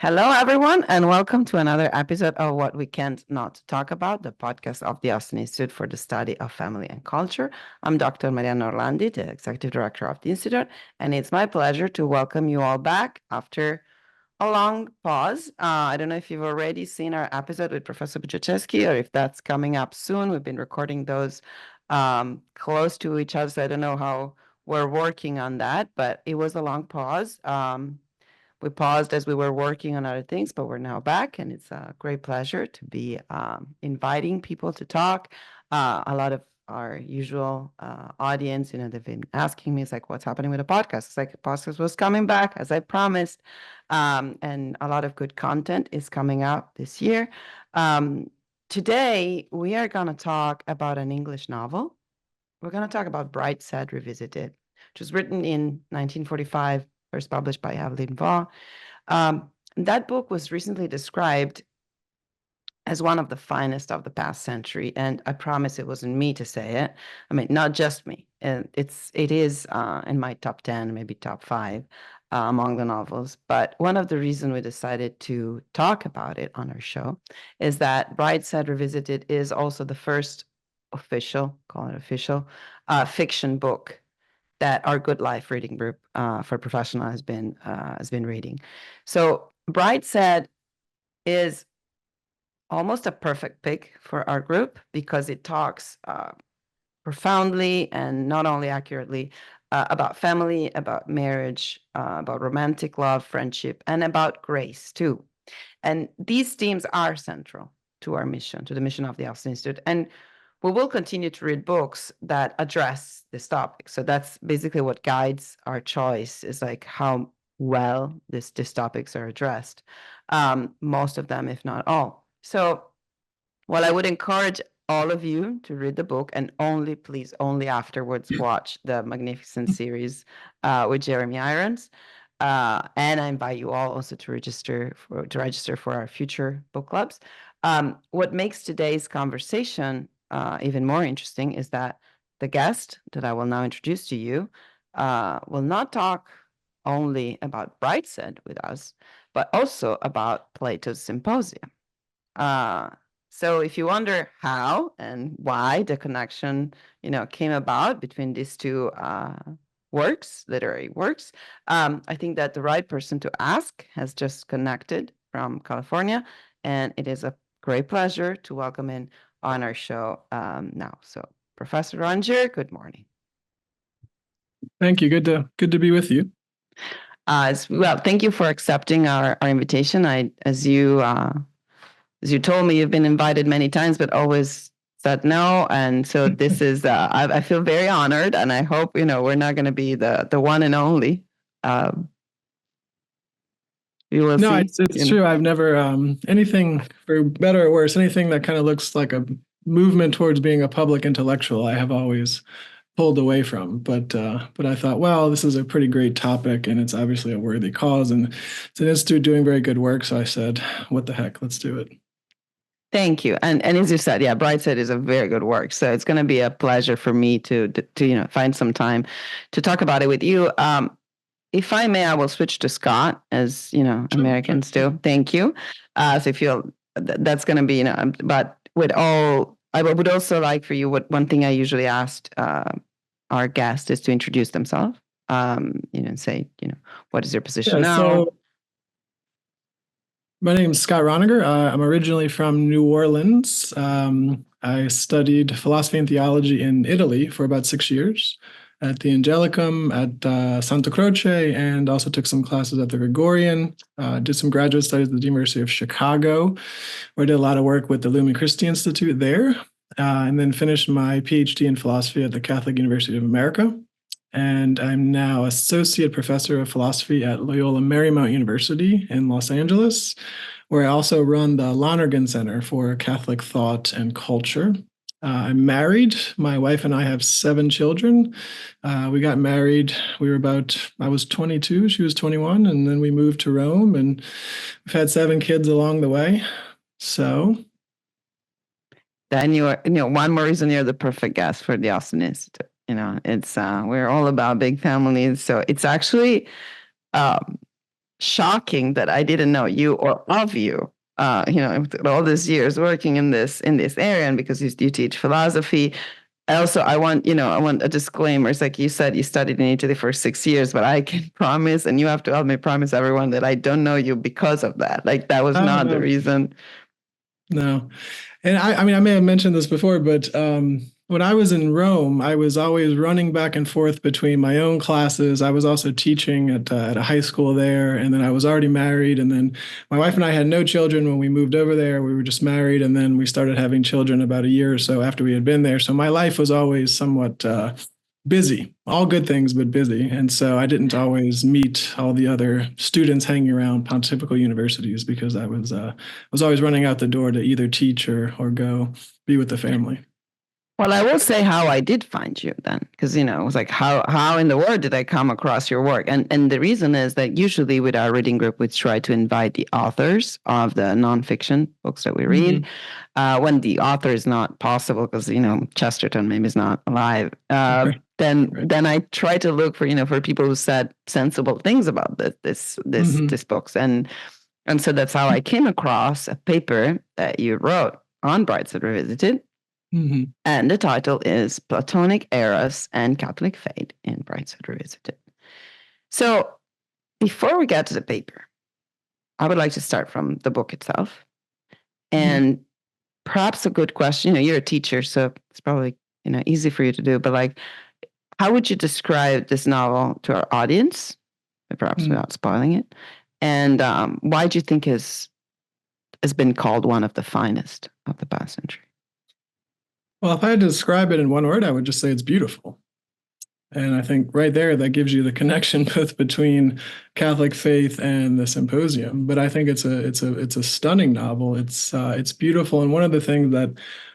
Hello, everyone, and welcome to another episode of What We Can't Not Talk About, the podcast of the Austin Institute for the Study of Family and Culture. I'm Dr. Mariana Orlandi, the Executive Director of the Institute, and it's my pleasure to welcome you all back after a long pause. I don't know if you've already seen our episode with Professor Buczewski or if that's coming up soon. We've been recording those close to each other, so I don't know how we're working on that, but it was a long pause. We paused as we were working on other things, but we're now back, and it's a great pleasure to be inviting people to talk. A lot of our usual audience, they've been asking me, it's like, what's happening with the podcast? It's like, the podcast was coming back, as I promised, and a lot of good content is coming out this year. Today, we are going to talk about an English novel. We're going to talk about Brideshead Revisited, which was written in 1945, first published by Evelyn Waugh. That book was recently described as one of the finest of the past century, and I promise it wasn't me to say it. I mean, not just me. It is in my top 10, maybe top 5 among the novels. But one of the reasons we decided to talk about it on our show is that Brideshead Revisited is also the first official, call it official, fiction book that our Good Life reading group for professional has been reading. So Brideshead is almost a perfect pick for our group because it talks profoundly and not only accurately about family, about marriage, about romantic love, friendship, and about grace too. And these themes are central to our mission, to the mission of the Austin Institute. And we will continue to read books that address this topic. So that's basically what guides our choice, is like how well these topics are addressed. Most of them, if not all. So, well, I would encourage all of you to read the book, and please, only afterwards watch the Magnificent series with Jeremy Irons. And I invite you all also to register for our future book clubs. What makes today's conversation even more interesting is that the guest that I will now introduce to you will not talk only about Brideshead with us, but also about Plato's Symposium. So if you wonder how and why the connection, came about between these two literary works, I think that the right person to ask has just connected from California, and it is a great pleasure to welcome in on our show now. So, Professor Roniger, good morning. Thank you. Good to be with you. Well, thank you for accepting our invitation. As you told me, you've been invited many times, but always said no. And so this is, I feel very honored, and I hope, we're not going to be the one and only. You will see. It's true. I've never, anything, for better or worse, anything that kind of looks like a movement towards being a public intellectual, I have always pulled away from. But I thought, well, this is a pretty great topic, and it's obviously a worthy cause, and it's an institute doing very good work. So I said, what the heck, let's do it. Thank you. And as you said, yeah, Brideshead is a very good work. So it's going to be a pleasure for me to find some time to talk about it with you. If I may, I will switch to Scott, as Americans do. Thank you. So if you'll, that's going to be, but I would also like for you, one thing I usually ask our guest is to introduce themselves, and say, what is your position now? So my name is Scott Roniger. I'm originally from New Orleans. I studied philosophy and theology in Italy for about 6 years at the Angelicum, at Santa Croce, and also took some classes at the Gregorian. Did some graduate studies at the University of Chicago, where I did a lot of work with the Lumen Christi Institute there, and then finished my PhD in philosophy at the Catholic University of America. And I'm now associate professor of philosophy at Loyola Marymount University in Los Angeles, where I also run the Lonergan Center for Catholic Thought and Culture. I'm married. My wife and I have 7 children. We got married. I was 22, she was 21, and then we moved to Rome, and we've had 7 kids along the way. So then one more reason you're the perfect guest for the Austin Institute. It's we're all about big families. So it's actually shocking that I didn't know you or of you. All these years working in this area, and because you teach philosophy. Also, I want a disclaimer. It's like you said, you studied in Italy for 6 years, but I can promise, and you have to help me promise everyone, that I don't know you because of that. Like, that was not the reason. No. And I mean, I may have mentioned this before, but when I was in Rome, I was always running back and forth between my own classes. I was also teaching at a high school there, and then I was already married. And then my wife and I had no children when we moved over there. We were just married, and then we started having children about a year or so after we had been there. So my life was always somewhat busy, all good things, but busy. And so I didn't always meet all the other students hanging around pontifical universities because I was always running out the door to either teach or go be with the family. Well, I will say how I did find you then, because it was like, how in the world did I come across your work? And the reason is that usually with our reading group, we try to invite the authors of the nonfiction books that we read. When the author is not possible, because Chesterton maybe is not alive, then I try to look for people who said sensible things about this books, and so that's how I came across a paper that you wrote on Brideshead Revisited. And the title is Platonic Eros and Catholic Faith in Brideshead Revisited. So before we get to the paper, I would like to start from the book itself. And perhaps a good question, you're a teacher, so it's probably easy for you to do, but like, how would you describe this novel to our audience, perhaps without spoiling it? And why do you think has been called one of the finest of the past century? Well, if I had to describe it in one word, I would just say it's beautiful. And I think right there, that gives you the connection both between Catholic faith and the Symposium. But I think it's a stunning novel. It's beautiful. And one of the things that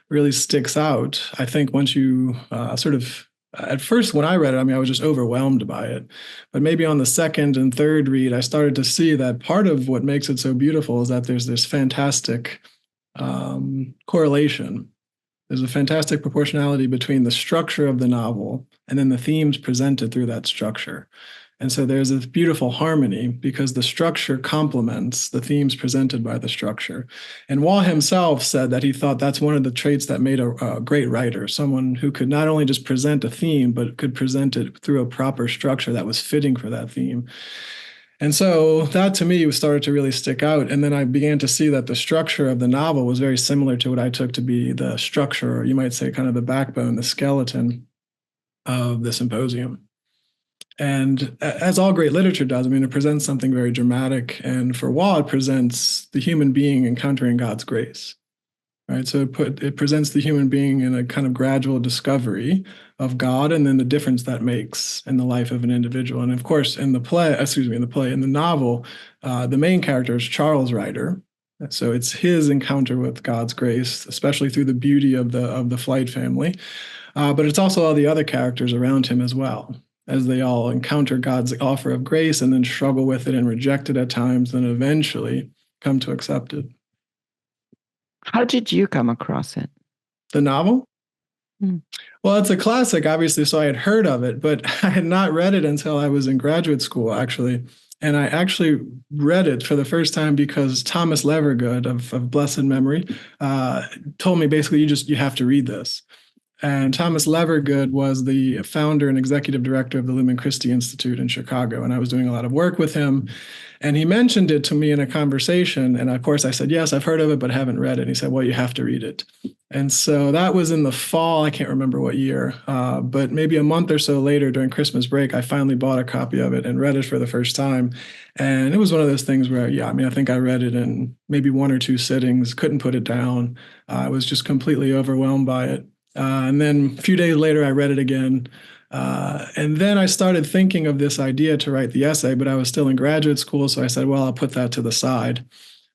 really sticks out, I think, once you at first when I read it, I was just overwhelmed by it. But maybe on the second and third read, I started to see that part of what makes it so beautiful is that there's this fantastic correlation. There's a fantastic proportionality between the structure of the novel and then the themes presented through that structure. And so there's a beautiful harmony because the structure complements the themes presented by the structure. And Waugh himself said that he thought that's one of the traits that made a great writer, someone who could not only just present a theme, but could present it through a proper structure that was fitting for that theme. And so that to me started to really stick out. And then I began to see that the structure of the novel was very similar to what I took to be the structure, or you might say kind of the backbone, the skeleton of the Symposium. And as all great literature does, it presents something very dramatic. And for Waugh, it presents the human being encountering God's grace. Right. So it presents the human being in a kind of gradual discovery of God and then the difference that makes in the life of an individual. And of course, in the novel, the main character is Charles Ryder. So it's his encounter with God's grace, especially through the beauty of the Flight family. But it's also all the other characters around him as well, as they all encounter God's offer of grace and then struggle with it and reject it at times, and eventually come to accept it. How did you come across it? The novel? Well, it's a classic, obviously, so I had heard of it, but I had not read it until I was in graduate school, actually. And I actually read it for the first time because Thomas Levergood of blessed memory told me basically, you have to read this. And Thomas Levergood was the founder and executive director of the Lumen Christi Institute in Chicago. And I was doing a lot of work with him. And he mentioned it to me in a conversation. And of course, I said, yes, I've heard of it, but haven't read it. And he said, well, you have to read it. And so that was in the fall. I can't remember what year, but maybe a month or so later during Christmas break, I finally bought a copy of it and read it for the first time. And it was one of those things where, I think I read it in maybe one or two sittings, couldn't put it down. I was just completely overwhelmed by it. And then a few days later, I read it again. And then I started thinking of this idea to write the essay, but I was still in graduate school. So I said, well, I'll put that to the side.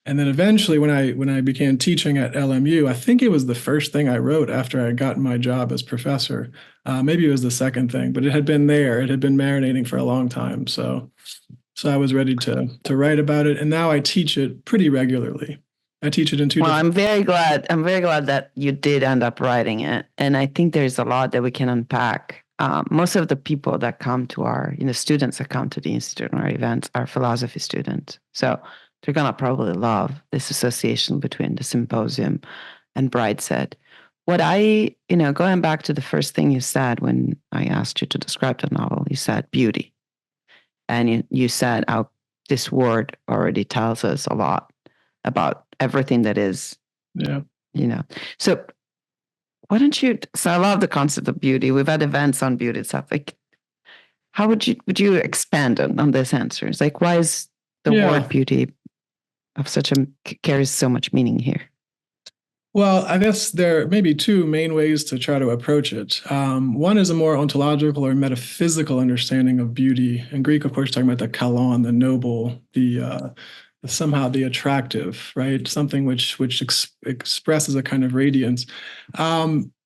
And then eventually when I began teaching at LMU, I think it was the first thing I wrote after I had gotten my job as professor. Maybe it was the second thing, but it had been there. It had been marinating for a long time. So I was ready to write about it. And now I teach it pretty regularly. I teach it in two. Well, I'm very glad that you did end up writing it. And I think there's a lot that we can unpack most of the people that come to our, students that come to the Institute and our events are philosophy students. So they're going to probably love this association between the Symposium and Brideshead. What going back to the first thing you said when I asked you to describe the novel, you said beauty. And you said how this word already tells us a lot about everything that is, Yeah. So why don't you, so I love the concept of beauty. We've had events on beauty stuff. Like, how would you expand on this answer? It's like, why is the word beauty of carries so much meaning here? Well, I guess there may be two main ways to try to approach it. One is a more ontological or metaphysical understanding of beauty. In Greek, of course, talking about the kalon, the noble, the somehow the attractive, right? Something which expresses a kind of radiance.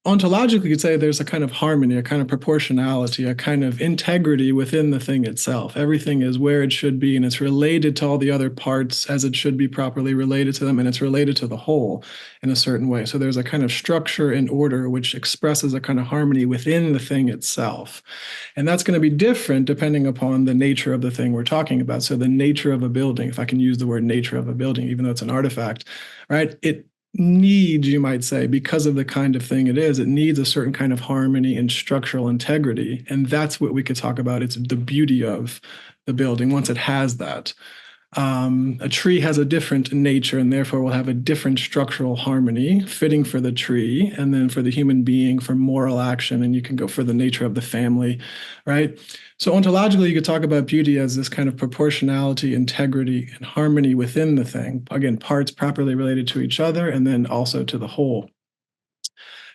Ontologically, you could say there's a kind of harmony, a kind of proportionality, a kind of integrity within the thing itself. Everything is where it should be, and it's related to all the other parts as it should be properly related to them, and it's related to the whole in a certain way. So there's a kind of structure and order which expresses a kind of harmony within the thing itself. And that's going to be different depending upon the nature of the thing we're talking about. So the nature of a building, if I can use the word nature of a building, even though it's an artifact, right? It needs, you might say, because of the kind of thing it is, it needs a certain kind of harmony and structural integrity. And that's what we could talk about. It's the beauty of the building once it has that. A tree has a different nature and therefore will have a different structural harmony fitting for the tree, and then for the human being for moral action, and you can go for the nature of the family, right? So ontologically, you could talk about beauty as this kind of proportionality, integrity, and harmony within the thing. Again, parts properly related to each other and then also to the whole.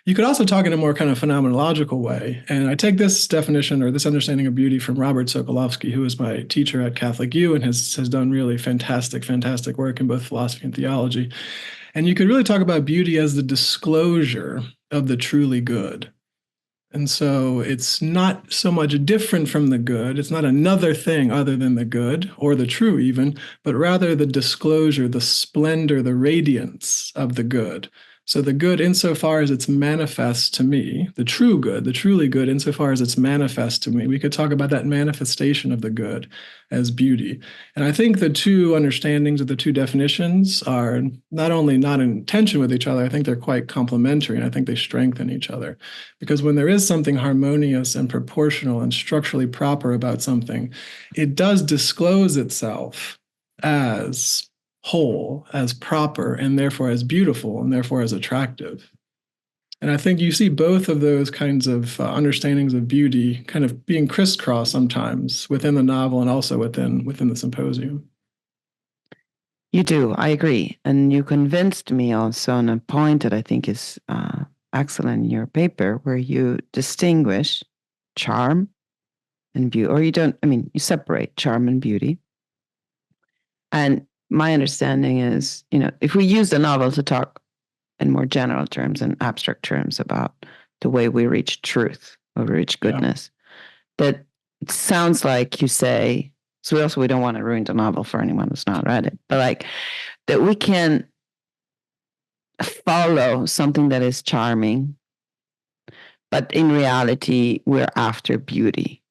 You could also talk in a more kind of phenomenological way. And I take this definition or this understanding of beauty from Robert Sokolowski, who is my teacher at Catholic U and has done really fantastic work in both philosophy and theology. And you could really talk about beauty as the disclosure of the truly good. And so it's not so much different from the good. It's not another thing other than the good or the true even, but rather the disclosure, the splendor, the radiance of the good. So the good, insofar as it's manifest to me, the true good, the truly good, insofar as it's manifest to me, we could talk about that manifestation of the good as beauty. And I think the two understandings of the two definitions are not only not in tension with each other, I think they're quite complementary, and I think they strengthen each other. Because when there is something harmonious and proportional and structurally proper about something, it does disclose itself as whole, as proper, and therefore as beautiful, and therefore as attractive. And I think you see both of those kinds of understandings of beauty kind of being crisscrossed sometimes within the novel and also within the symposium. You do, I agree. And you convinced me also on a point that I think is excellent in your paper, where you distinguish charm and beauty, or you separate charm and beauty. And my understanding is, if we use the novel to talk in more general terms and abstract terms about the way we reach truth or we reach goodness, that it sounds like you say, so we don't want to ruin the novel for anyone who's not read it, but like that we can follow something that is charming, but in reality, we're after beauty.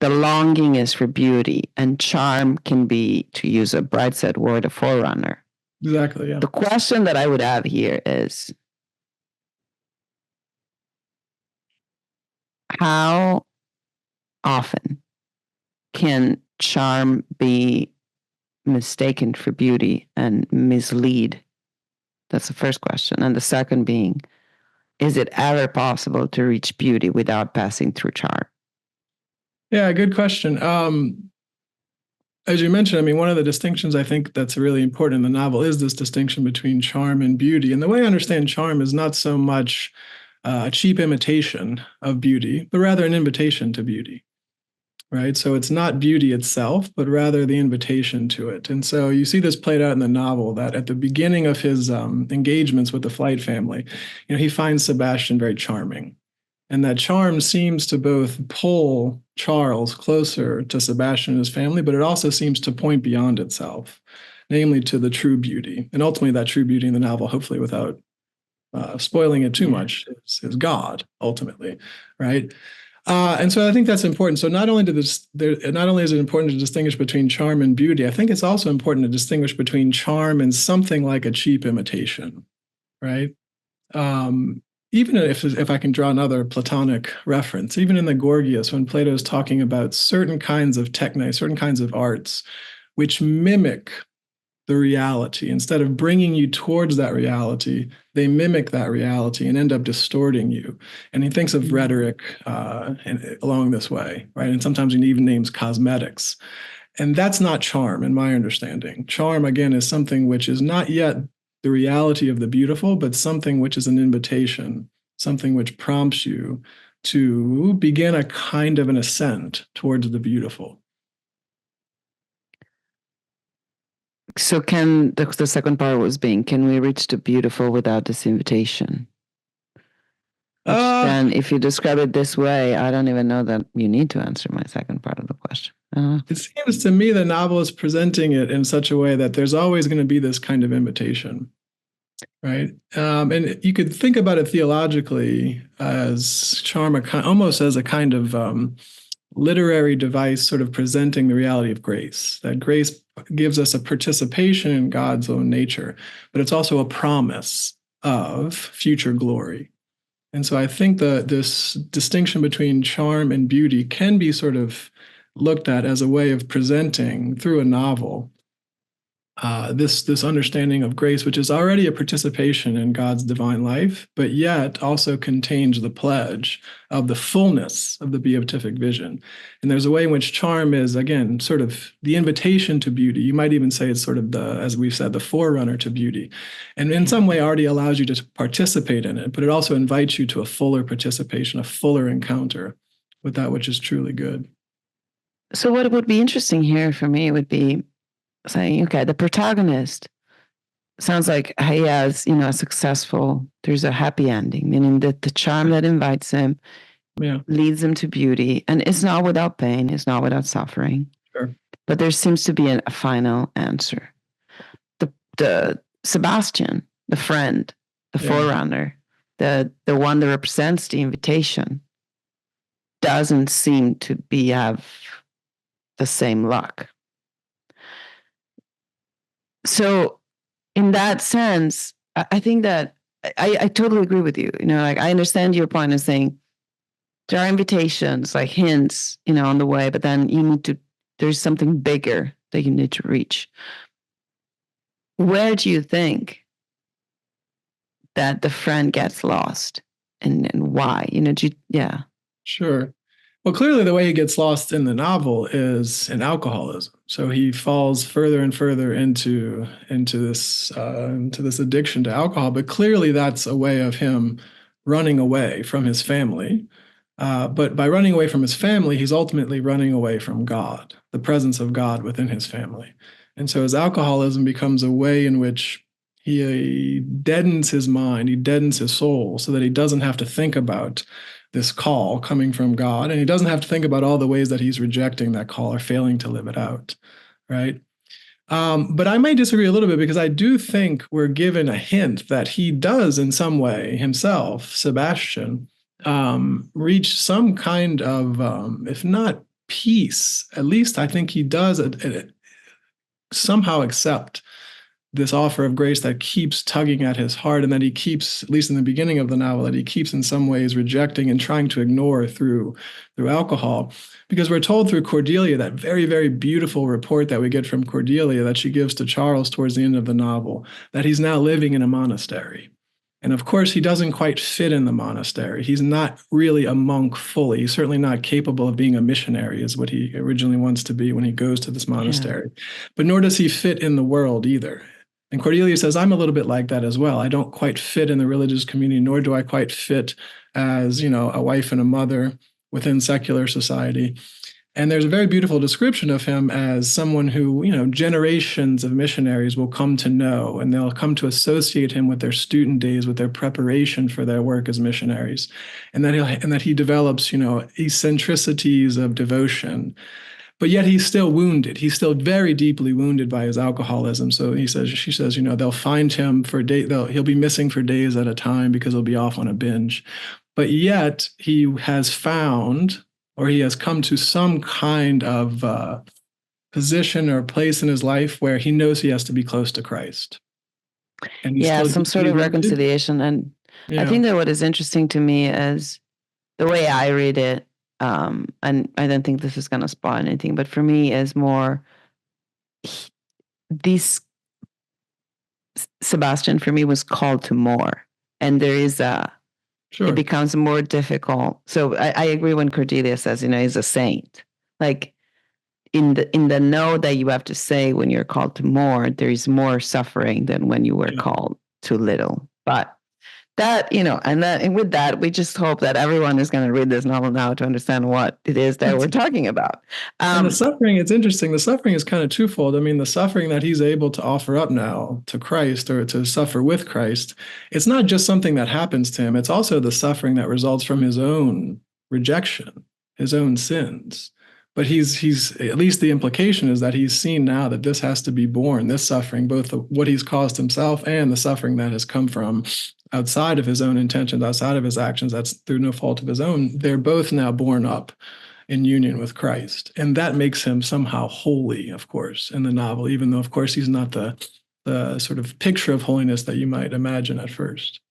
The longing is for beauty, and charm can be, to use a Brideshead word, a forerunner. Exactly, yeah. The question that I would have here is, how often can charm be mistaken for beauty and mislead? That's the first question. And the second being, is it ever possible to reach beauty without passing through charm? Yeah, good question. As you mentioned, one of the distinctions I think that's really important in the novel is this distinction between charm and beauty. And the way I understand charm is not so much a cheap imitation of beauty, but rather an invitation to beauty, right? So it's not beauty itself, but rather the invitation to it. And so you see this played out in the novel, that at the beginning of his engagements with the Flight family, he finds Sebastian very charming. And that charm seems to both pull Charles closer to Sebastian and his family, but it also seems to point beyond itself, namely to the true beauty. And ultimately, that true beauty in the novel, hopefully without spoiling it too much, is God, ultimately, right? And so I think that's important. So not only not only is it important to distinguish between charm and beauty, I think it's also important to distinguish between charm and something like a cheap imitation, right? Um, Even if I can draw another Platonic reference, even in the Gorgias, when Plato is talking about certain kinds of techne, certain kinds of arts, which mimic the reality. Instead of bringing you towards that reality, they mimic that reality and end up distorting you. And he thinks of rhetoric along this way, right? And sometimes he even names cosmetics. And that's not charm, in my understanding. Charm, again, is something which is not yet the reality of the beautiful, but something which is an invitation, something which prompts you to begin a kind of an ascent towards the beautiful. So can the second part was being, can we reach the beautiful without this invitation? Which then, if you describe it this way, I don't even know that you need to answer my second part of the question. It seems to me the novel is presenting it in such a way that there's always going to be this kind of invitation, right? And you could think about it theologically as charm, almost as a kind of literary device, sort of presenting the reality of grace. That grace gives us a participation in God's own nature, but it's also a promise of future glory. And so I think this distinction between charm and beauty can be sort of looked at as a way of presenting through a novel this understanding of grace, which is already a participation in God's divine life, but yet also contains the pledge of the fullness of the beatific vision. And there's a way in which charm is, again, sort of the invitation to beauty. You might even say it's sort of as we've said, the forerunner to beauty. And in some way already allows you to participate in it, but it also invites you to a fuller participation, a fuller encounter with that which is truly good. So what would be interesting here for me would be saying, okay, the protagonist sounds like he has, there's a happy ending, meaning that the charm that invites him leads him to beauty, and it's not without pain, it's not without suffering. Sure. But there seems to be a final answer. The Sebastian, the friend, the forerunner, the one that represents the invitation, doesn't seem to have the same luck. So in that sense, I think that I totally agree with you. I understand your point in saying there are invitations, like hints, on the way, but then there's something bigger that you need to reach. Where do you think that the friend gets lost, and why? Sure. Well, clearly the way he gets lost in the novel is in alcoholism. So he falls further and further into this addiction to alcohol. But clearly that's a way of him running away from his family. But by running away from his family, he's ultimately running away from God, the presence of God within his family. And so his alcoholism becomes a way in which he deadens his mind, he deadens his soul, so that he doesn't have to think about this call coming from God, and he doesn't have to think about all the ways that he's rejecting that call or failing to live it out, right? But I might disagree a little bit, because I do think we're given a hint that he does in some way himself, Sebastian, reach some kind of, if not peace, at least I think he does somehow accept this offer of grace that keeps tugging at his heart, and that he keeps, at least in the beginning of the novel, that he keeps in some ways rejecting and trying to ignore through alcohol. Because we're told through Cordelia, that very, very beautiful report that we get from Cordelia that she gives to Charles towards the end of the novel, that he's now living in a monastery. And of course, he doesn't quite fit in the monastery. He's not really a monk fully. He's certainly not capable of being a missionary, is what he originally wants to be when he goes to this monastery. Yeah. But nor does he fit in the world either. And Cordelia says, I'm a little bit like that as well. I don't quite fit in the religious community, nor do I quite fit as, a wife and a mother within secular society. And there's a very beautiful description of him as someone who, generations of missionaries will come to know, and they'll come to associate him with their student days, with their preparation for their work as missionaries. And that he develops, eccentricities of devotion. But yet he's still wounded. He's still very deeply wounded by his alcoholism. So she says, they'll find him he'll be missing for days at a time because he'll be off on a binge. but yet he has found, or he has come to some kind of position or place in his life where he knows he has to be close to Christ. And he's Yeah, still some sort deeply of rooted. reconciliation. And I Yeah, think that what is interesting to me is the way I read it, and I don't think this is going to spoil anything, but for me is more this Sebastian for me was called to more. And there is it sure. becomes more difficult. So I agree when Cordelia says, he's a saint. Like in the no that you have to say when you're called to more, there is more suffering than when you were Yeah. called to little. But that, and with that, we just hope that everyone is going to read this novel now to understand what it is that we're talking about. And the suffering, it's interesting. The suffering is kind of twofold. I mean, the suffering that he's able to offer up now to Christ, or to suffer with Christ, it's not just something that happens to him. It's also the suffering that results from his own rejection, his own sins. But he's at least the implication is that he's seen now that this has to be borne, this suffering, both what he's caused himself and the suffering that has come from outside of his own intentions, outside of his actions, that's through no fault of his own. They're both now borne up in union with Christ. And that makes him somehow holy, of course, in the novel, even though, of course, he's not the sort of picture of holiness that you might imagine at first.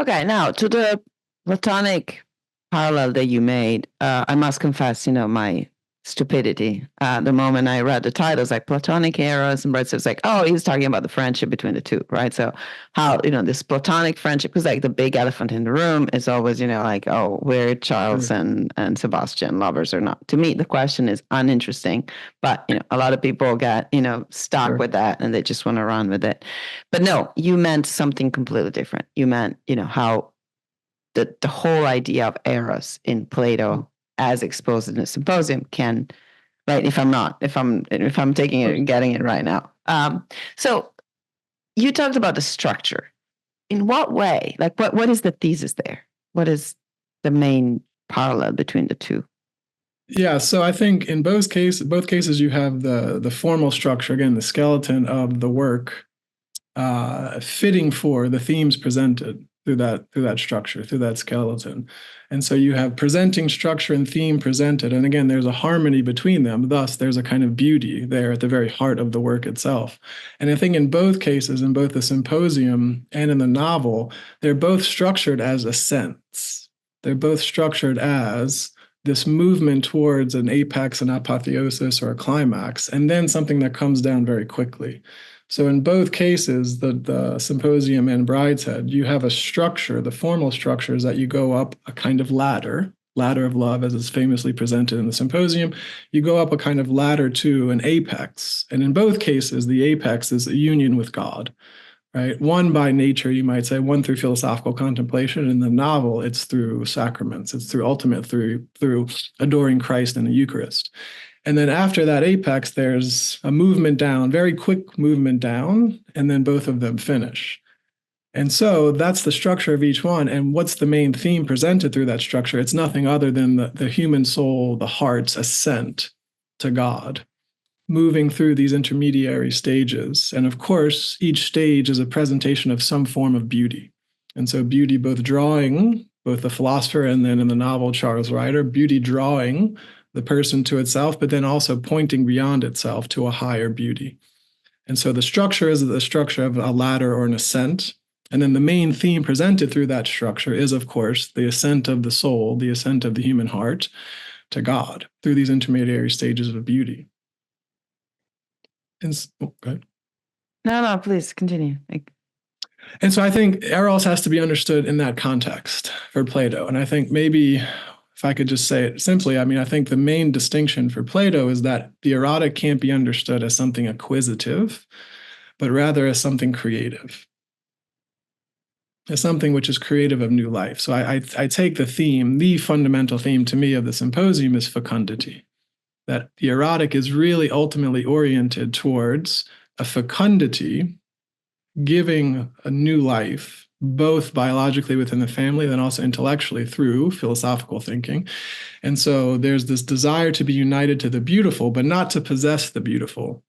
Okay, now to the Platonic parallel that you made, I must confess, my stupidity. The moment I read the titles, like Platonic eros and Brideshead, it's like, oh, he's talking about the friendship between the two, right? So how, this Platonic friendship, because like the big elephant in the room is always, like, oh, we're Charles Sure. and Sebastian lovers or not. To me, the question is uninteresting, but, a lot of people get, stuck Sure. with that and they just want to run with it. But no, you meant something completely different. You meant, how the whole idea of eros in Plato, as exposed in the Symposium, can, right? If I'm taking it and getting it right now. So you talked about the structure. In what way? Like what is the thesis there? What is the main parallel between the two? Yeah, so I think in both cases, you have the formal structure, again, the skeleton of the work, fitting for the themes presented through that structure, through that skeleton. And so you have presenting structure and theme presented. And again, there's a harmony between them. Thus, there's a kind of beauty there at the very heart of the work itself. And I think in both cases, in both the Symposium and in the novel, they're both structured as ascents. They're both structured as this movement towards an apex, an apotheosis, or a climax, and then something that comes down very quickly. So in both cases, the Symposium and Brideshead, you have a structure. The formal structure is that you go up a kind of ladder of love, as is famously presented in the Symposium. You go up a kind of ladder to an apex. And in both cases, the apex is a union with God, right? One by nature, you might say, one through philosophical contemplation. In the novel, it's through sacraments. It's through adoring Christ in the Eucharist. And then after that apex, there's a movement down, very quick movement down, and then both of them finish. And so that's the structure of each one. And what's the main theme presented through that structure? It's nothing other than the human soul, the heart's ascent to God, moving through these intermediary stages. And of course, each stage is a presentation of some form of beauty. And so beauty, both the philosopher and then in the novel, Charles Ryder, beauty drawing the person to itself, but then also pointing beyond itself to a higher beauty. And so the structure is the structure of a ladder or an ascent. And then the main theme presented through that structure is, of course, the ascent of the soul, the ascent of the human heart to God through these intermediary stages of beauty. And, okay. No, please continue. And so I think eros has to be understood in that context for Plato. And I think maybe if I could just say it simply, I mean, I think the main distinction for Plato is that the erotic can't be understood as something acquisitive, but rather as something creative, as something which is creative of new life. So I take the fundamental theme to me of the Symposium is fecundity, that the erotic is really ultimately oriented towards a fecundity, giving a new life, both biologically within the family, then also intellectually through philosophical thinking. And so there's this desire to be united to the beautiful, but not to possess the beautiful,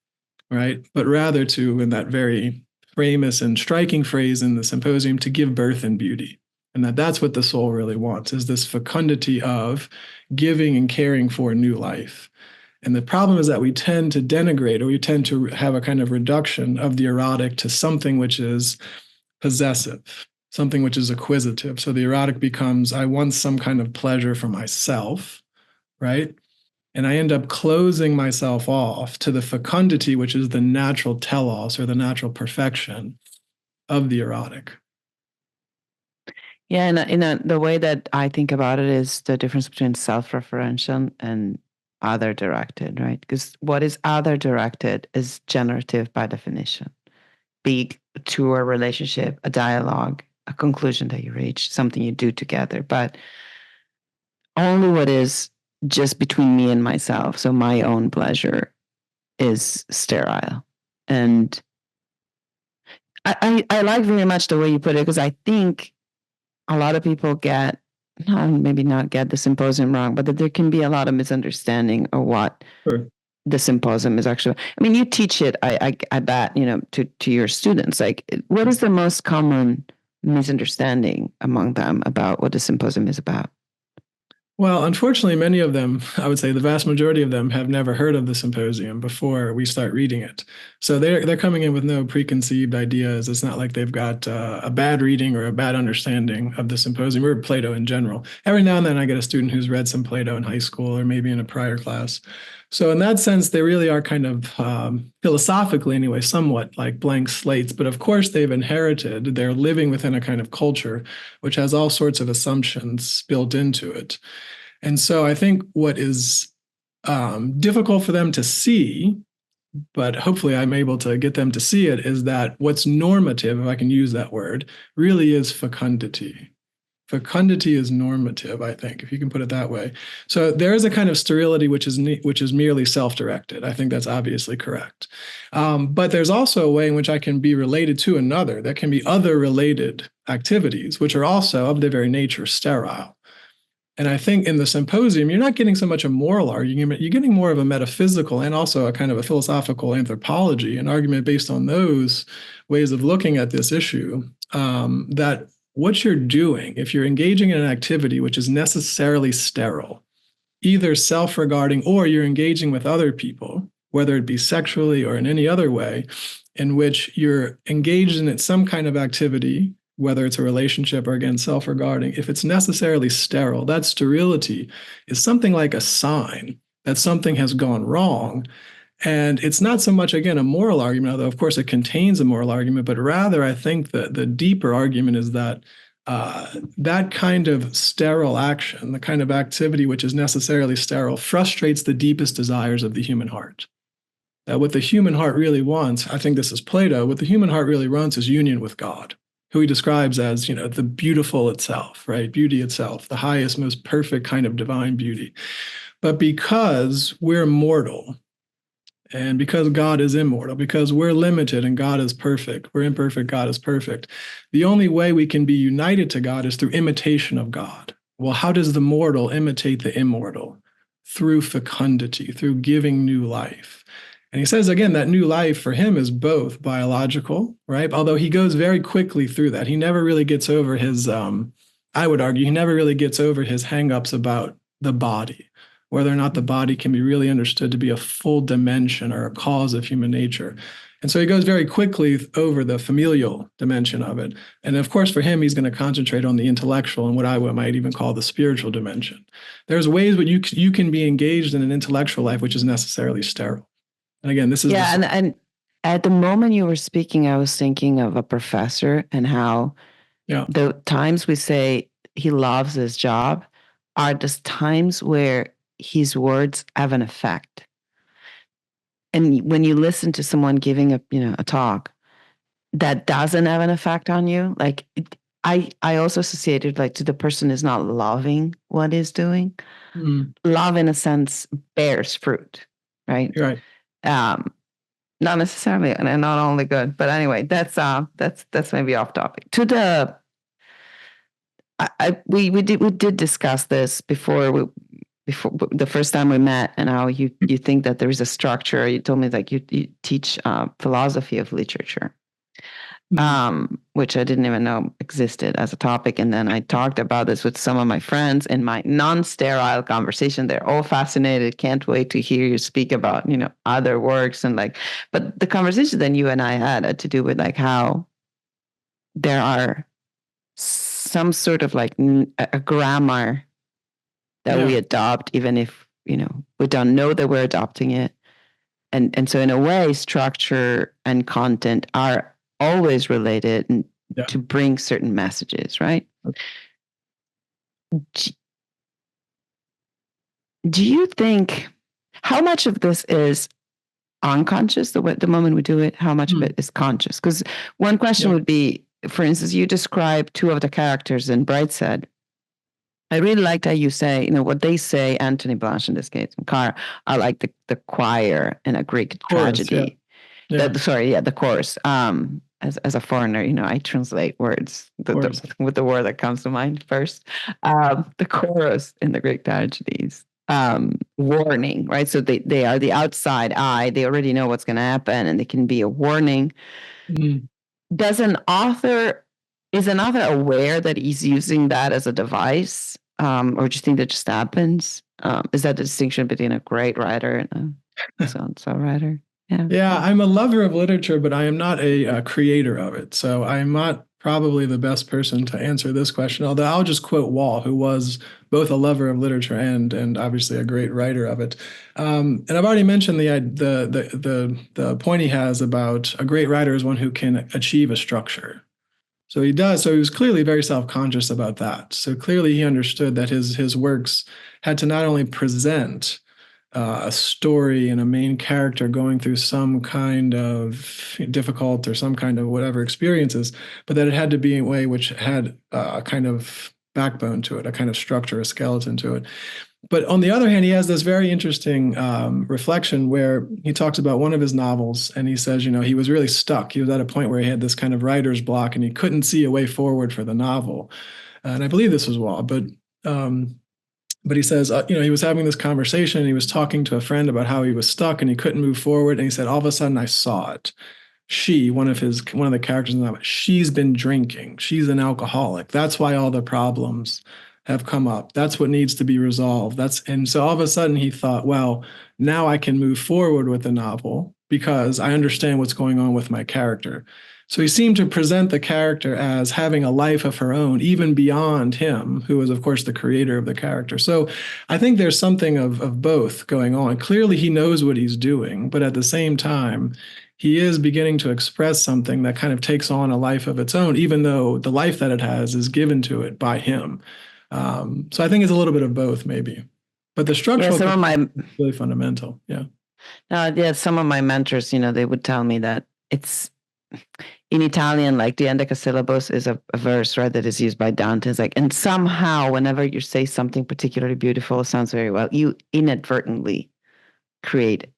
right? But rather to, in that very famous and striking phrase in the Symposium, to give birth in beauty. and that's what the soul really wants, is this fecundity of giving and caring for a new life. And the problem is that we tend to denigrate, or we tend to have a kind of reduction of the erotic to something which is possessive, something which is acquisitive. So the erotic becomes, I want some kind of pleasure for myself, right? And I end up closing myself off to the fecundity, which is the natural telos, or the natural perfection of the erotic. Yeah, and the way that I think about it is the difference between self-referential and other-directed, right? Because what is other-directed is generative by definition, be to a relationship, a dialogue, a conclusion that you reach, something you do together, but only what is just between me and myself, so my own pleasure, is sterile. And I like very much the way you put it, because I think a lot of people get, maybe not get the symposium wrong, but that there can be a lot of misunderstanding of what Sure. the symposium is actually. I mean, you teach it, I bet, to your students. Like, what is the most common misunderstanding among them about what the symposium is about? Well, unfortunately, many of them, I would say the vast majority of them, have never heard of the symposium before we start reading it. So they're coming in with no preconceived ideas. It's not like they've got a bad reading or a bad understanding of the symposium or Plato in general. Every now and then I get a student who's read some Plato in high school or maybe in a prior class. So in that sense, they really are kind of philosophically anyway, somewhat like blank slates. But of course, they've inherited, they're living within a kind of culture which has all sorts of assumptions built into it. And so I think what is difficult for them to see, but hopefully I'm able to get them to see it, is that what's normative, if I can use that word, really is fecundity. Fecundity is normative, I think, if you can put it that way. So there is a kind of sterility which is merely self-directed. I think that's obviously correct. But there's also a way in which I can be related to another. There can be other related activities, which are also of their very nature sterile. And I think in the symposium, you're not getting so much a moral argument, you're getting more of a metaphysical and also a kind of a philosophical anthropology, an argument based on those ways of looking at this issue, that what you're doing, if you're engaging in an activity which is necessarily sterile, either self-regarding or you're engaging with other people, whether it be sexually or in any other way, in which you're engaged in some kind of activity, whether it's a relationship or, again, self-regarding, if it's necessarily sterile, that sterility is something like a sign that something has gone wrong. And it's not so much, again, a moral argument, although, of course, it contains a moral argument, but rather I think that the deeper argument is that that kind of sterile action, the kind of activity which is necessarily sterile, frustrates the deepest desires of the human heart. That what the human heart really wants, I think this is Plato, what the human heart really wants is union with God, who he describes as, the beautiful itself, right? Beauty itself, the highest, most perfect kind of divine beauty. But because we're mortal, and because God is immortal, because we're limited and God is perfect, we're imperfect, God is perfect, the only way we can be united to God is through imitation of God. Well, how does the mortal imitate the immortal? Through fecundity, through giving new life. And he says, again, that new life for him is both biological, right? Although he goes very quickly through that. He never really gets over his, I would argue, he never really gets over his hangups about the body, whether or not the body can be really understood to be a full dimension or a cause of human nature. And so he goes very quickly over the familial dimension of it. And of course, for him, he's going to concentrate on the intellectual and what I might even call the spiritual dimension. There's ways where you can be engaged in an intellectual life which is necessarily sterile. And again, this is and at the moment you were speaking, I was thinking of a professor and how the times we say he loves his job are the times where his words have an effect. And when you listen to someone giving a talk that doesn't have an effect on you, like I also associated like to the person is not loving what he's doing. Love, in a sense, bears fruit, right? Right. Not necessarily, and not only good, but anyway, that's maybe off topic. We did discuss this before the first time we met, and how you think that there is a structure. You told me like you teach philosophy of literature. which I didn't even know existed as a topic. And then I talked about this with some of my friends in my non-sterile conversation. They're all fascinated, can't wait to hear you speak about, other works and like, but the conversation that you and I had to do with like how there are some sort of like a grammar that we adopt, even if, we don't know that we're adopting it. And so in a way, structure and content are always related to bring certain messages, right? Do you think, how much of this is unconscious, the moment we do it, how much of it is conscious? Because one question would be, for instance, you describe two of the characters in Brideshead. I really liked how you say, what they say, Anthony Blanche in this case, and Cara, are like the choir in a Greek tragedy. The chorus. As a foreigner, I translate words with the word that comes to mind first. The chorus in the Greek tragedies. Warning, right? So they are the outside eye. They already know what's going to happen, and they can be a warning. Mm-hmm. Is an author aware that he's using that as a device? Or do you think that just happens? Is that the distinction between a great writer and a so-and-so writer? Yeah, I'm a lover of literature, but I am not a creator of it. So I'm not probably the best person to answer this question, although I'll just quote Waugh, who was both a lover of literature and obviously a great writer of it. And I've already mentioned the point he has about a great writer is one who can achieve a structure. So he does. So he was clearly very self-conscious about that. So clearly he understood that his works had to not only present a story and a main character going through some kind of difficult or some kind of whatever experiences, but that it had to be in a way which had a kind of backbone to it, a kind of structure, a skeleton to it. But on the other hand, he has this very interesting reflection where he talks about one of his novels and he says, he was really stuck. He was at a point where he had this kind of writer's block and he couldn't see a way forward for the novel. And I believe this was Waugh, but he says, he was having this conversation and he was talking to a friend about how he was stuck and he couldn't move forward. And he said, all of a sudden I saw it. One of the characters in the novel, she's been drinking. She's an alcoholic. That's why all the problems have come up. That's what needs to be resolved. And so all of a sudden he thought, well, now I can move forward with the novel because I understand what's going on with my character. So he seemed to present the character as having a life of her own, even beyond him, who is, of course, the creator of the character. So I think there's something of both going on. Clearly, he knows what he's doing, but at the same time, he is beginning to express something that kind of takes on a life of its own, even though the life that it has is given to it by him. So I think it's a little bit of both, maybe. But the structural is really fundamental. Some of my mentors, they would tell me that it's in Italian, like the endecasyllabus is a verse, right, that is used by Dante. It's like, and somehow, whenever you say something particularly beautiful, it sounds very well, you inadvertently create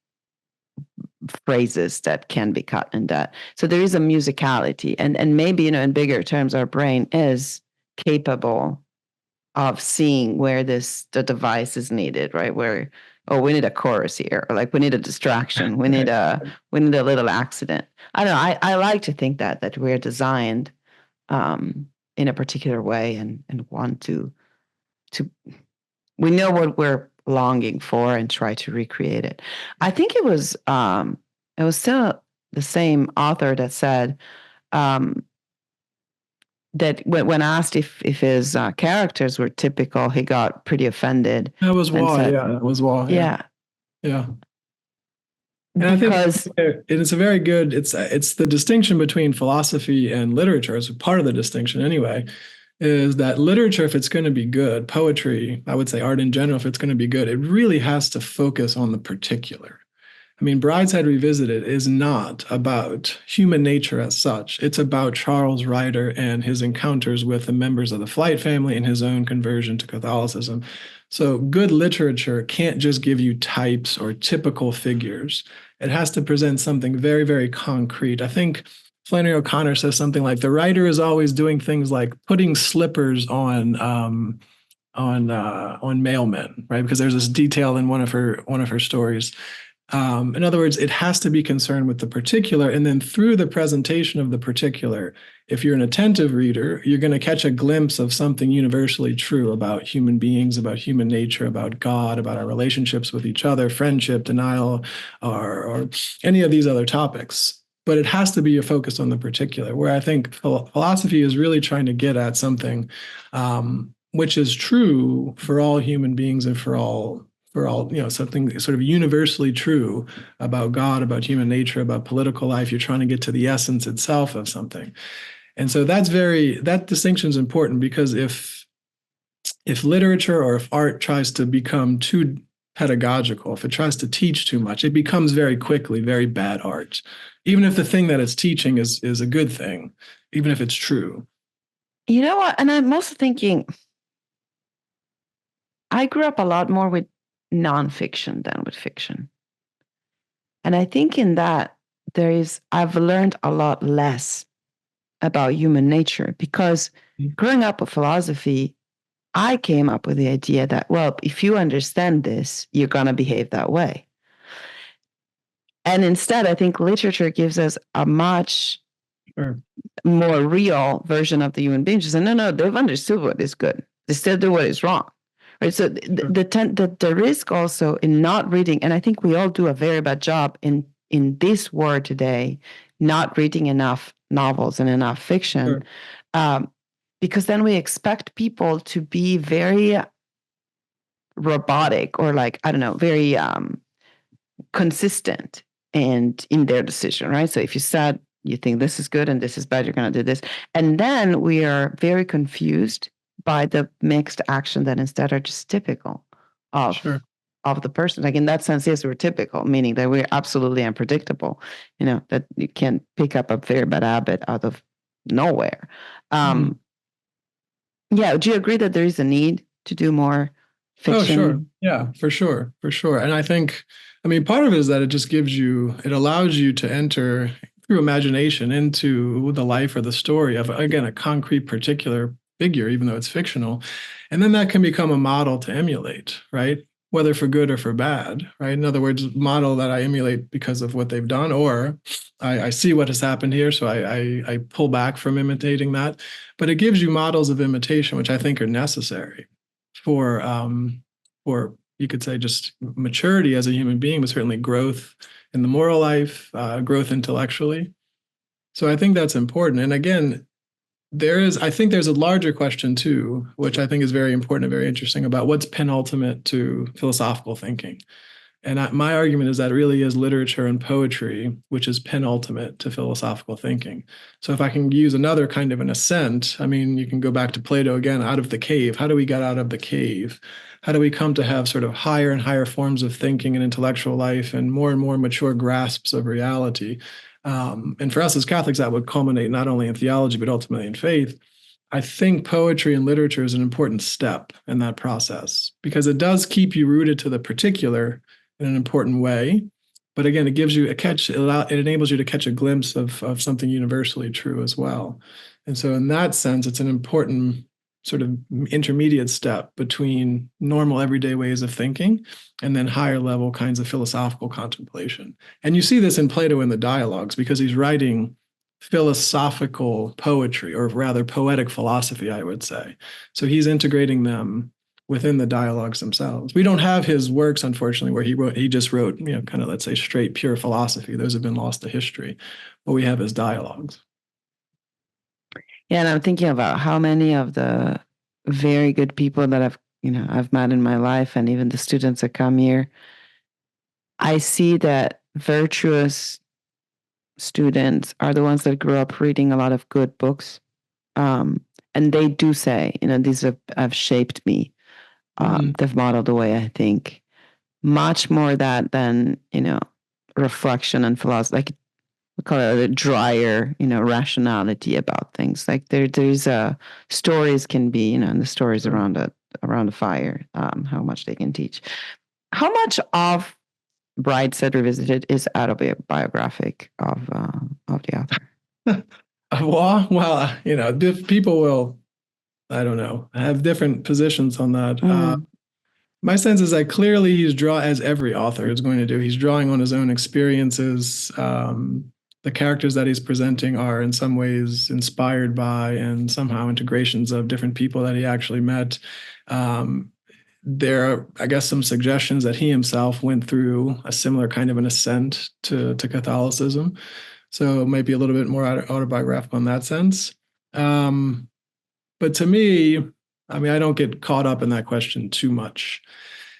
phrases that can be cut in that. So there is a musicality, and maybe, in bigger terms, our brain is capable of seeing where the device is needed, right? Where, we need a chorus here, or like we need a distraction, we need a little accident. I don't know. I like to think that we're designed in a particular way and want to we know what we're longing for and try to recreate it. I think it was still the same author that said that when asked if his characters were typical, he got pretty offended. That was Waugh. It was Waugh. Yeah. And because I think it's a very good. It's the distinction between philosophy and literature. It's part of the distinction anyway. Is that literature, if it's going to be good, poetry, I would say art in general, if it's going to be good, it really has to focus on the particular. I mean, Brideshead Revisited is not about human nature as such. It's about Charles Ryder and his encounters with the members of the Flight family and his own conversion to Catholicism. So good literature can't just give you types or typical figures. It has to present something very, very concrete. I think Flannery O'Connor says something like, the writer is always doing things like putting slippers on mailmen, right? Because there's this detail in one of her stories. In other words, it has to be concerned with the particular. And then through the presentation of the particular, if you're an attentive reader, you're going to catch a glimpse of something universally true about human beings, about human nature, about God, about our relationships with each other, friendship, denial, or any of these other topics. But it has to be a focus on the particular, where I think philosophy is really trying to get at something which is true for all human beings and for all, something sort of universally true about God, about human nature, about political life. You're trying to get to the essence itself of something. And so that distinction is important, because if literature or if art tries to become too pedagogical, if it tries to teach too much, it becomes very quickly very bad art, even if the thing that it's teaching is a good thing, even if it's true. You know what? And I'm also thinking, I grew up a lot more with nonfiction than with fiction. And I think in that I've learned a lot less about human nature, because growing up with philosophy, I came up with the idea that, well, if you understand this, you're going to behave that way. And instead, I think literature gives us a much more real version of the human being. She said, no, they've understood what is good. They still do what is wrong. Right. So the risk also in not reading, and I think we all do a very bad job in this world today, not reading enough novels and enough fiction, because then we expect people to be very robotic, or like, I don't know, very consistent and in their decision, right? So if you said you think this is good and this is bad, you're going to do this. And then we are very confused by the mixed action that instead are just typical of the person. Like in that sense, yes, we're typical, meaning that we're absolutely unpredictable, that you can pick up a very bad habit out of nowhere. Yeah, do you agree that there is a need to do more fiction? Oh, sure. Yeah, for sure. For sure. And I think, part of it is that it allows you to enter through imagination into the life or the story of, again, a concrete particular figure, even though it's fictional. And then that can become a model to emulate, right? Whether for good or for bad, right? In other words, model that I emulate because of what they've done, or I see what has happened here, so I pull back from imitating that. But it gives you models of imitation, which I think are necessary for you could say just maturity as a human being, but certainly growth in the moral life, growth intellectually. So I think that's important. And again, I think there's a larger question too, which I think is very important and very interesting, about what's penultimate to philosophical thinking. And my argument is that it really is literature and poetry, which is penultimate to philosophical thinking. So if I can use another kind of an ascent, you can go back to Plato again, out of the cave. How do we get out of the cave? How do we come to have sort of higher and higher forms of thinking and intellectual life and more mature grasps of reality? And for us as Catholics, that would culminate not only in theology, but ultimately in faith. I think poetry and literature is an important step in that process, because it does keep you rooted to the particular in an important way. But again, it gives you it enables you to catch a glimpse of something universally true as well. And so in that sense, it's an important sort of intermediate step between normal everyday ways of thinking and then higher level kinds of philosophical contemplation. And you see this in Plato in the dialogues, because he's writing philosophical poetry, or rather poetic philosophy, I would say. So he's integrating them within the dialogues themselves. We don't have his works, unfortunately, where he just wrote, kind of, let's say, straight, pure philosophy. Those have been lost to history. But we have his dialogues. Yeah, and I'm thinking about how many of the very good people that I've met in my life, and even the students that come here, I see that virtuous students are the ones that grew up reading a lot of good books. And they do say, these have shaped me. They've modeled the way I think. Much more that than, reflection and philosophy. Like, we call it a drier, rationality about things. Like there's stories can be, and the stories around the fire, how much they can teach. How much of Brideshead Revisited is autobiographic of the author? Well, people will, I don't know, have different positions on that. My sense is that clearly as every author is going to do, he's drawing on his own experiences. The characters that he's presenting are in some ways inspired by and somehow integrations of different people that he actually met. There are, I guess, some suggestions that he himself went through a similar kind of an ascent to Catholicism. So it might be a little bit more autobiographical in that sense. But to me, I mean, I don't get caught up in that question too much.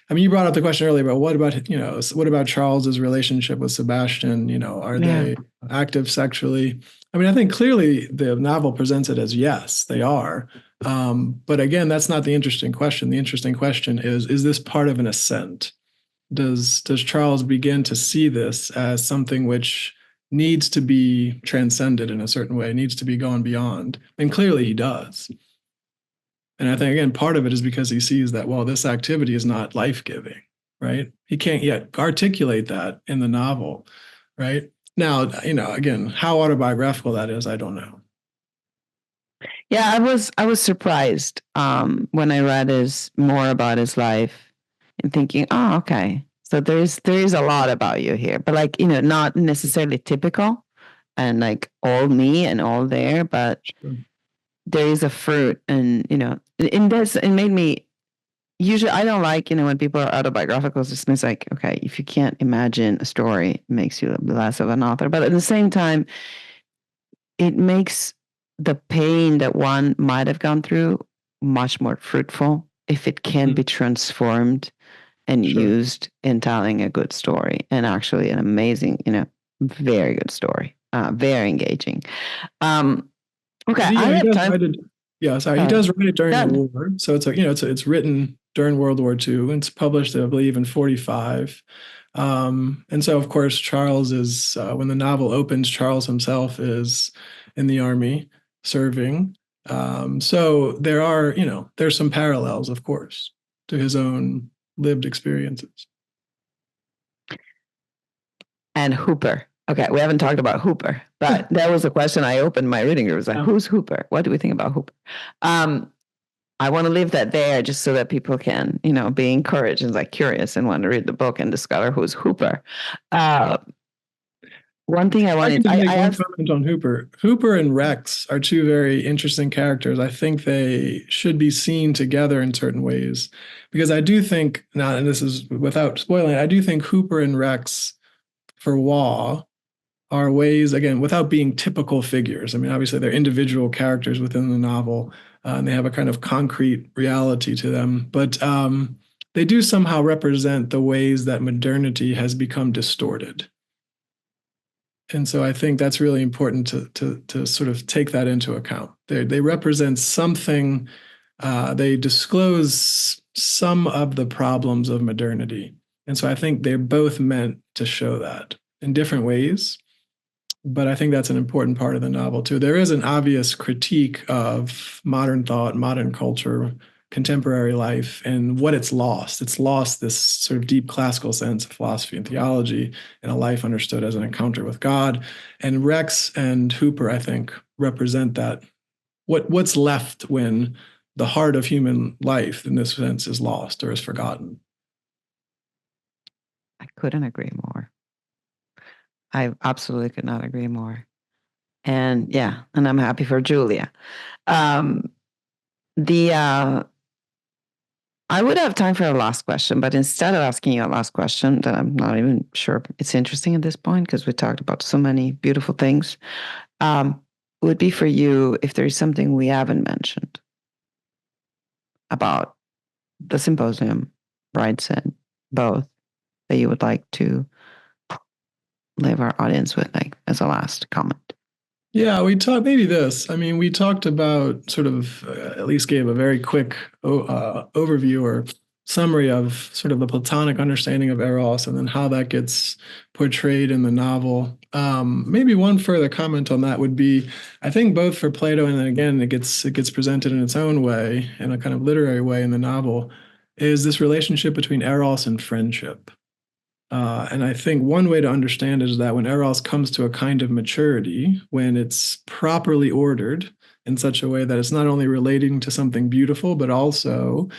I mean, you brought up the question earlier about what about Charles's relationship with Sebastian? Are they active sexually? I mean, I think clearly the novel presents it as yes, they are. But again, that's not the interesting question. The interesting question is this part of an ascent? Does Charles begin to see this as something which needs to be transcended in a certain way, needs to be gone beyond? And clearly he does. And I think, again, part of it is because he sees that, well, this activity is not life-giving, right? He can't yet articulate that in the novel, right? Now, again, how autobiographical that is, I don't know. Yeah, I was surprised when I read more about his life and thinking, oh, okay. So there is a lot about you here, but like, not necessarily typical and like all me and all there, but Sure. there is a fruit, and it made me. Usually, I don't like when people are autobiographical. It's means like, okay, if you can't imagine a story, it makes you less of an author. But at the same time, it makes the pain that one might have gone through much more fruitful if it can be transformed and Sure. used in telling a good story, and actually an amazing, very good story, very engaging. Okay, I have time. Yeah, sorry, he does write it during the war. So it's written during World War II, and it's published, I believe, in 45. And so, of course, Charles is, when the novel opens, Charles himself is in the army serving. So there's some parallels, of course, to his own lived experiences. And Hooper. Okay, we haven't talked about Hooper, but that was a question I opened my reading group. It was like, who's Hooper? What do we think about Hooper? I want to leave that there just so that people can, be encouraged and like curious and want to read the book and discover who's Hooper. One thing I wanted to make one comment on Hooper. Hooper and Rex are two very interesting characters. I think they should be seen together in certain ways, because I do think now, and this is without spoiling, I do think Hooper and Rex for Waugh are ways, again, without being typical figures. I mean, obviously they're individual characters within the novel, and they have a kind of concrete reality to them, but they do somehow represent the ways that modernity has become distorted. And so I think that's really important to sort of take that into account. They represent something, they disclose some of the problems of modernity. And so I think they're both meant to show that in different ways. But I think that's an important part of the novel too. There is an obvious critique of modern thought, modern culture, contemporary life, and what it's lost. It's lost this sort of deep classical sense of philosophy and theology and a life understood as an encounter with God. And Rex and Hooper, I think, represent that. What's left when the heart of human life, in this sense, is lost or is forgotten. I couldn't agree more. I absolutely could not agree more. And yeah, and I'm happy for Julia. I would have time for a last question, but instead of asking you a last question that I'm not even sure it's interesting at this point because we talked about so many beautiful things, would be for you if there's something we haven't mentioned about the Symposium, Brideshead, both, that you would like to leave our audience with, like as a last comment. Yeah, we talked maybe this. I mean, we talked about sort of at least gave a very quick overview or summary of sort of the Platonic understanding of eros and then how that gets portrayed in the novel. Maybe one further comment on that would be, I think both for Plato and then again it gets presented in its own way, in a kind of literary way in the novel, is this relationship between eros and friendship. And I think one way to understand it is that when eros comes to a kind of maturity, when it's properly ordered in such a way that it's not only relating to something beautiful, but also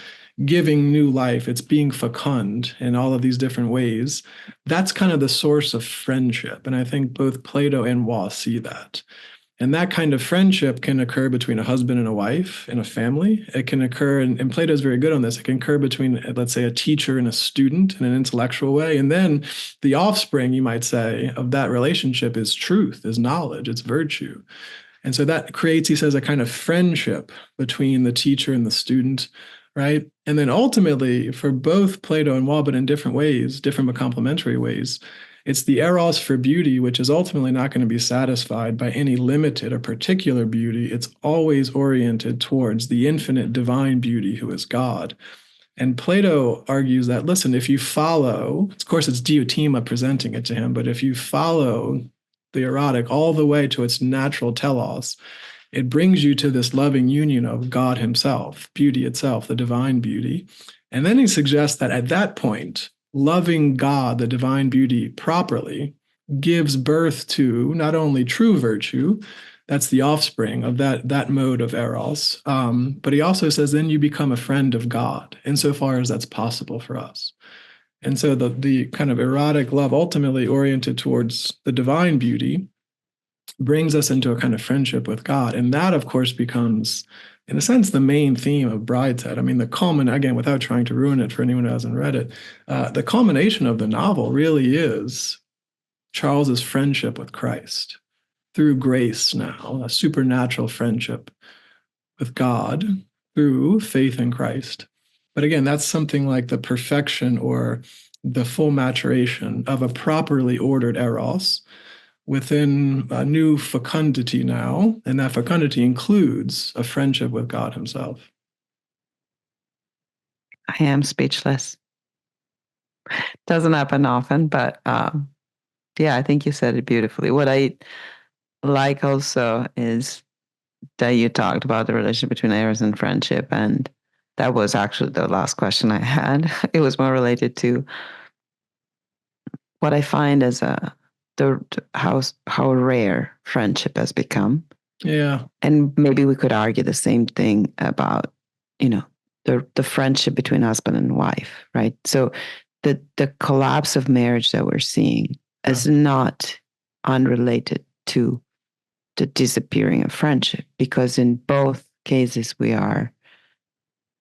giving new life, it's being fecund in all of these different ways. That's kind of the source of friendship. And I think both Plato and Waugh see that. And that kind of friendship can occur between a husband and a wife in a family. It can occur, and Plato is very good on this. It can occur between, let's say, a teacher and a student in an intellectual way. And then the offspring, you might say, of that relationship is truth, is knowledge, it's virtue. And so that creates, he says, a kind of friendship between the teacher and the student, right? And then ultimately, for both Plato and Waugh, but in different ways, different but complementary ways, it's the eros for beauty, which is ultimately not going to be satisfied by any limited or particular beauty. It's always oriented towards the infinite divine beauty who is God. And Plato argues that, listen, if you follow, of course, it's Diotima presenting it to him, but if you follow the erotic all the way to its natural telos, it brings you to this loving union of God himself, beauty itself, the divine beauty. And then he suggests that at that point, loving God, the divine beauty properly, gives birth to not only true virtue, that's the offspring of that mode of eros, but he also says then you become a friend of God, insofar as that's possible for us. And so the kind of erotic love ultimately oriented towards the divine beauty brings us into a kind of friendship with God. And that, of course, becomes, in a sense, the main theme of Brideshead. I mean, again, without trying to ruin it for anyone who hasn't read it, the culmination of the novel really is Charles's friendship with Christ through grace now, a supernatural friendship with God through faith in Christ. But again, that's something like the perfection or the full maturation of a properly ordered eros within a new fecundity now, and that fecundity includes a friendship with God himself. I am speechless. Doesn't happen often, but yeah, I think you said it beautifully. What I like also is that you talked about the relationship between eros and friendship, and that was actually the last question I had. It was more related to what I find as how rare friendship has become. Yeah. And maybe we could argue the same thing about, the friendship between husband and wife, right? So the collapse of marriage that we're seeing is not unrelated to the disappearing of friendship, because in both cases we are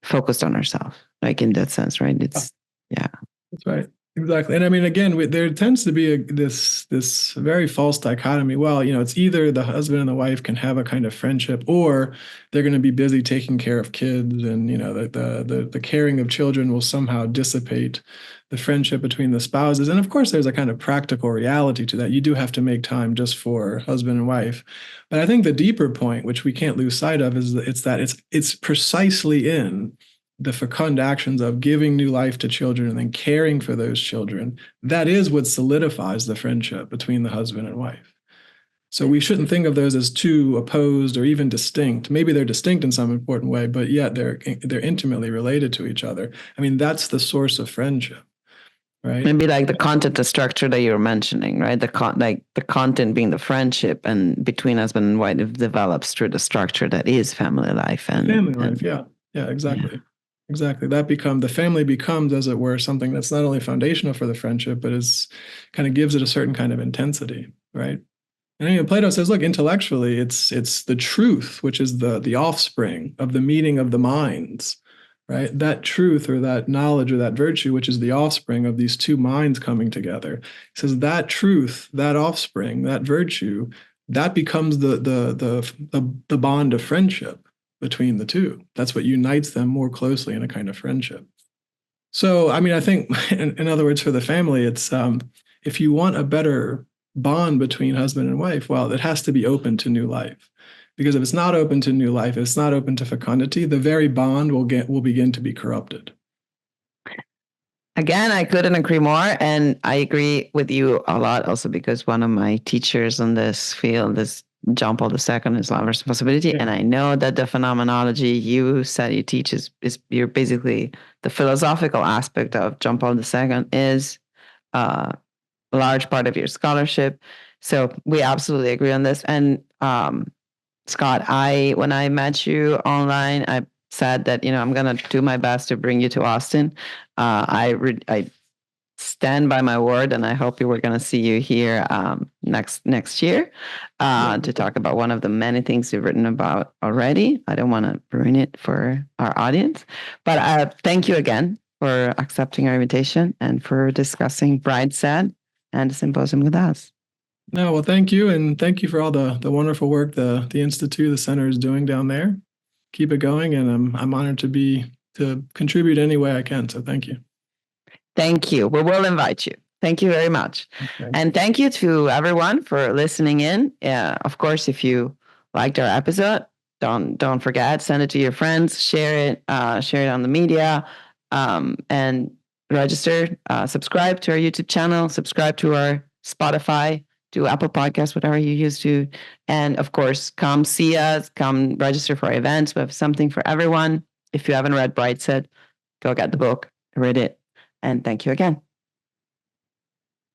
focused on ourselves, like in that sense, right? It's That's right. Exactly. And I mean, again, there tends to be this very false dichotomy. Well, it's either the husband and the wife can have a kind of friendship, or they're going to be busy taking care of kids, and the caring of children will somehow dissipate the friendship between the spouses. And of course, there's a kind of practical reality to that. You do have to make time just for husband and wife. But I think the deeper point, which we can't lose sight of, is that it's precisely in the fecund actions of giving new life to children and then caring for those children, that is what solidifies the friendship between the husband and wife. So we shouldn't think of those as two opposed or even distinct. Maybe they're distinct in some important way, but yet they're intimately related to each other. I mean, that's the source of friendship, right? Maybe like the content, the structure that you were mentioning, right? The content being the friendship, and between husband and wife, it develops through the structure that is family life family life. Yeah, exactly. Yeah. Exactly. The family becomes, as it were, something that's not only foundational for the friendship, but is kind of gives it a certain kind of intensity, right? And even Plato says, look, intellectually, it's the truth, which is the offspring of the meeting of the minds, right? That truth or that knowledge or that virtue, which is the offspring of these two minds coming together. He says that truth, that offspring, that virtue, that becomes the bond of friendship between the two. That's what unites them more closely in a kind of friendship. So, I mean, I think, in other words, for the family, it's if you want a better bond between husband and wife, well, it has to be open to new life. Because if it's not open to new life, if it's not open to fecundity, the very bond will begin to be corrupted. Again, I couldn't agree more. And I agree with you a lot also because one of my teachers in this field is John Paul II, is law of responsibility. Yeah. And I know that the phenomenology you said you teach is you're basically the philosophical aspect of John Paul II is a large part of your scholarship. So we absolutely agree on this. And Scott, when I met you online, said that, I'm going to do my best to bring you to Austin. I stand by my word, and I hope we're going to see you here next year to talk about one of the many things you've written about already. I don't want to ruin it for our audience, but thank you again for accepting our invitation and for discussing Brideshead and the Symposium with us. No, well, thank you, and thank you for all the wonderful work the Institute, the center is doing down there. Keep it going, and I'm honored to contribute any way I can. So thank you. Thank you. We will invite you. Thank you very much. Okay. And thank you to everyone for listening in. Of course, if you liked our episode, don't forget, send it to your friends, share it on the media, and register, subscribe to our YouTube channel, subscribe to our Spotify, to Apple Podcasts, whatever you use to. And of course, come see us, come register for our events. We have something for everyone. If you haven't read Brideshead, go get the book, read it. And thank you again.